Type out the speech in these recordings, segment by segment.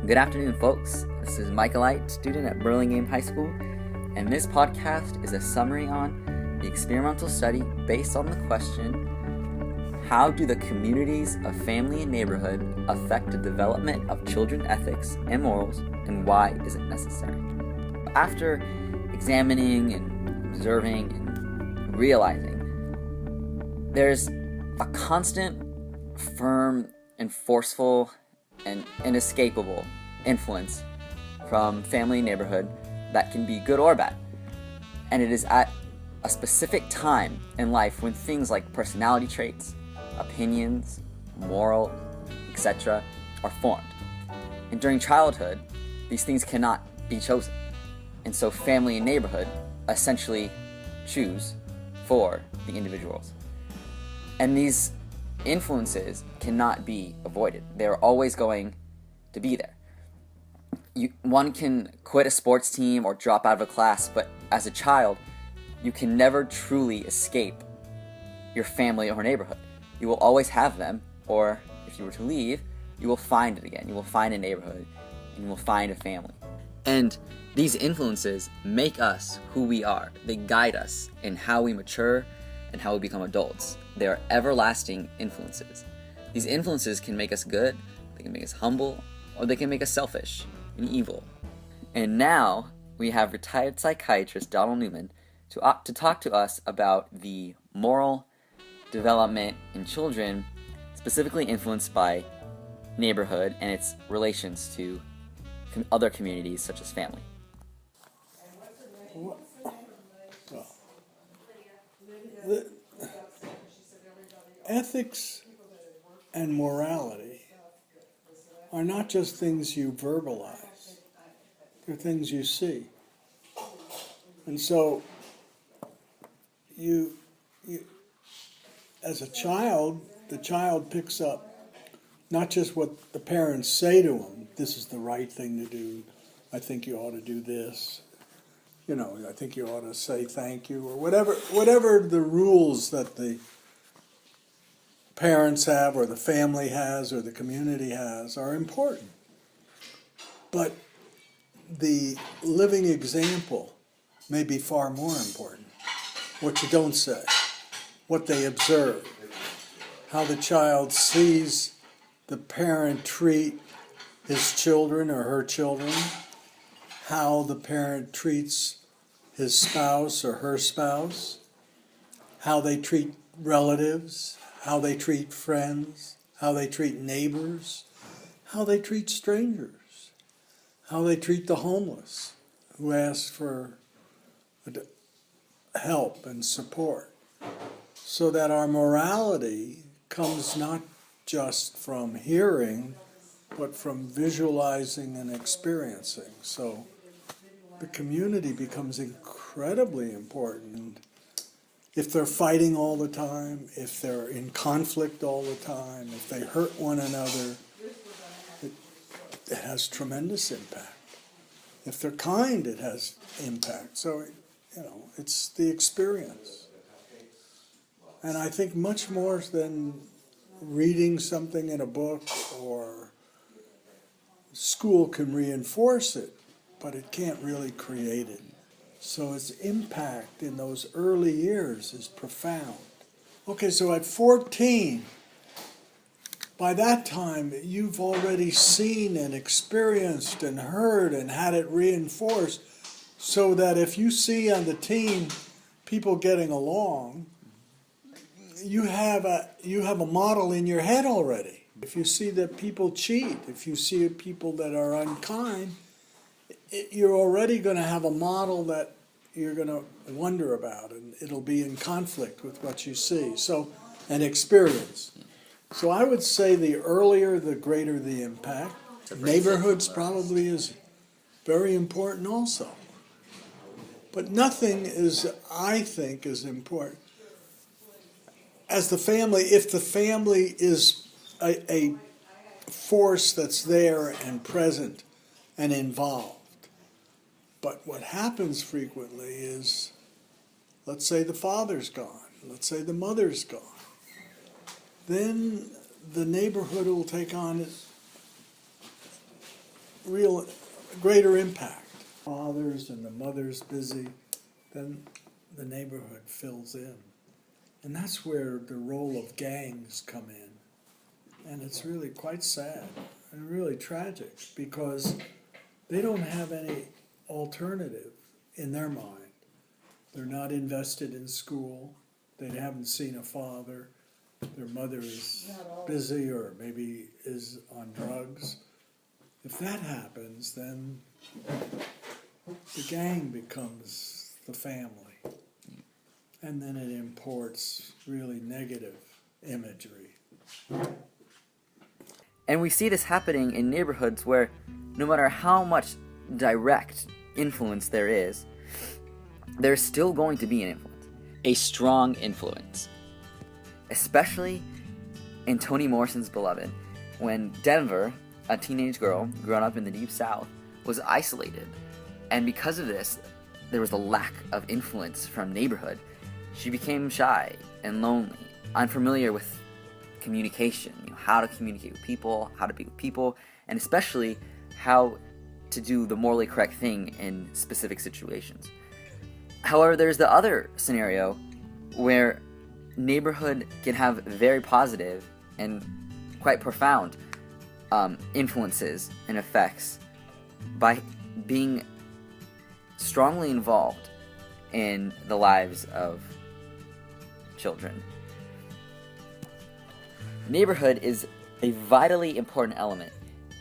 Good afternoon, folks. This is Michaelite, student at Burlingame High School, and this podcast is a summary on the experimental study based on the question, how do the communities of family and neighborhood affect the development of children's ethics and morals, and why is it necessary? After examining and observing and realizing, there's a constant, firm, and forceful and inescapable influence from family and neighborhood that can be good or bad. And it is at a specific time in life when things like personality traits, opinions, moral, etc. are formed. And during childhood, these things cannot be chosen. And so family and neighborhood essentially choose for the individuals. And these influences cannot be avoided. They're always going to be there. One can quit a sports team or drop out of a class, but as a child, you can never truly escape your family or neighborhood. You will always have them, or if you were to leave, you will find it again. You will find a neighborhood, and you will find a family. And these influences make us who we are. They guide us in how we mature and how we become adults. They are everlasting influences. These influences can make us good, they can make us humble, or they can make us selfish and evil. And now we have retired psychiatrist Donald Newman to talk to us about the moral development in children, specifically influenced by neighborhood and its relations to other communities such as family. Ethics and morality are not just things you verbalize, they're things you see. And so you as a child, the child picks up not just what the parents say to him, this is the right thing to do, I think you ought to do this, I think you ought to say thank you, or whatever the rules that the parents have, or the family has, or the community has, are important. But the living example may be far more important. What you don't say, what they observe, how the child sees the parent treat his children or her children, how the parent treats his spouse or her spouse, how they treat relatives, how they treat friends, how they treat neighbors, how they treat strangers, how they treat the homeless who ask for help and support. So that our morality comes not just from hearing, but from visualizing and experiencing. So the community becomes incredibly important. If they're fighting all the time, if they're in conflict all the time, if they hurt one another, it has tremendous impact. If they're kind, it has impact. So, it's the experience. And I think much more than reading something in a book or school can reinforce it, but it can't really create it. So its impact in those early years is profound. Okay, so at 14, by that time, you've already seen and experienced and heard and had it reinforced, so that if you see on the team people getting along, you have a model in your head already. If you see that people cheat, if you see people that are unkind, you're already going to have a model that you're going to wonder about, and it'll be in conflict with what you see. So, an experience. So I would say the earlier, the greater the impact. Neighborhoods probably is very important also. But nothing is, I think, as important as the family. If the family is a force that's there and present and involved. But what happens frequently is, let's say the father's gone, let's say the mother's gone, then the neighborhood will take on real greater impact. Fathers and the mother's busy, then the neighborhood fills in. And that's where the role of gangs come in. And it's really quite sad and really tragic because they don't have any alternative in their mind. They're not invested in school. They haven't seen a father. Their mother is busy or maybe is on drugs. If that happens, then the gang becomes the family. And then it imports really negative imagery. And we see this happening in neighborhoods where no matter how much direct influence there is, there's still going to be an influence. A strong influence. Especially in Toni Morrison's Beloved, when Denver, a teenage girl growing up in the Deep South, was isolated. And because of this, there was a lack of influence from neighborhood. She became shy and lonely, unfamiliar with communication, how to communicate with people, how to be with people, and especially how to do the morally correct thing in specific situations. However, there's the other scenario where neighborhood can have very positive and quite profound influences and effects by being strongly involved in the lives of children. Neighborhood is a vitally important element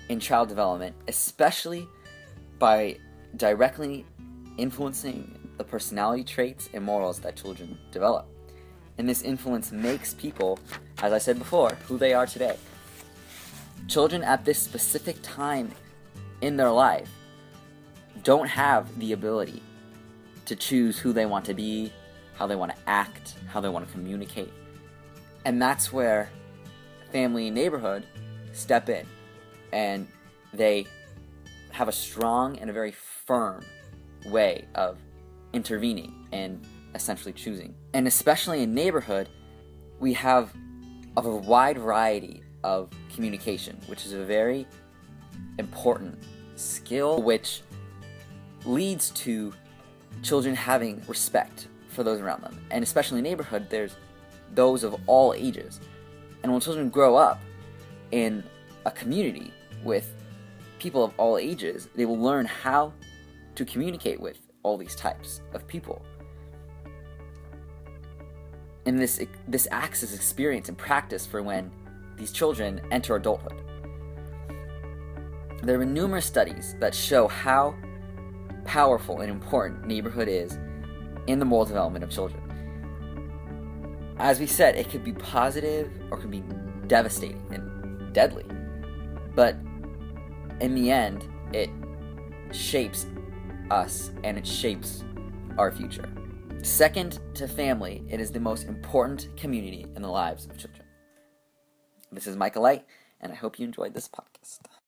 in child development, especially by directly influencing the personality traits and morals that children develop. And this influence makes people, as I said before, who they are today. Children at this specific time in their life don't have the ability to choose who they want to be, how they want to act, how they want to communicate. And that's where family and neighborhood step in, and they have a strong and a very firm way of intervening and essentially choosing. And especially in neighborhood, we have a wide variety of communication, which is a very important skill which leads to children having respect for those around them. And especially in neighborhood, there's those of all ages. And when children grow up in a community with people of all ages, they will learn how to communicate with all these types of people. And this acts as experience and practice for when these children enter adulthood. There are numerous studies that show how powerful and important neighborhood is in the moral development of children. As we said, it could be positive or could be devastating and deadly. But in the end, it shapes us and it shapes our future. Second to family, it is the most important community in the lives of children. This is Michael Light, and I hope you enjoyed this podcast.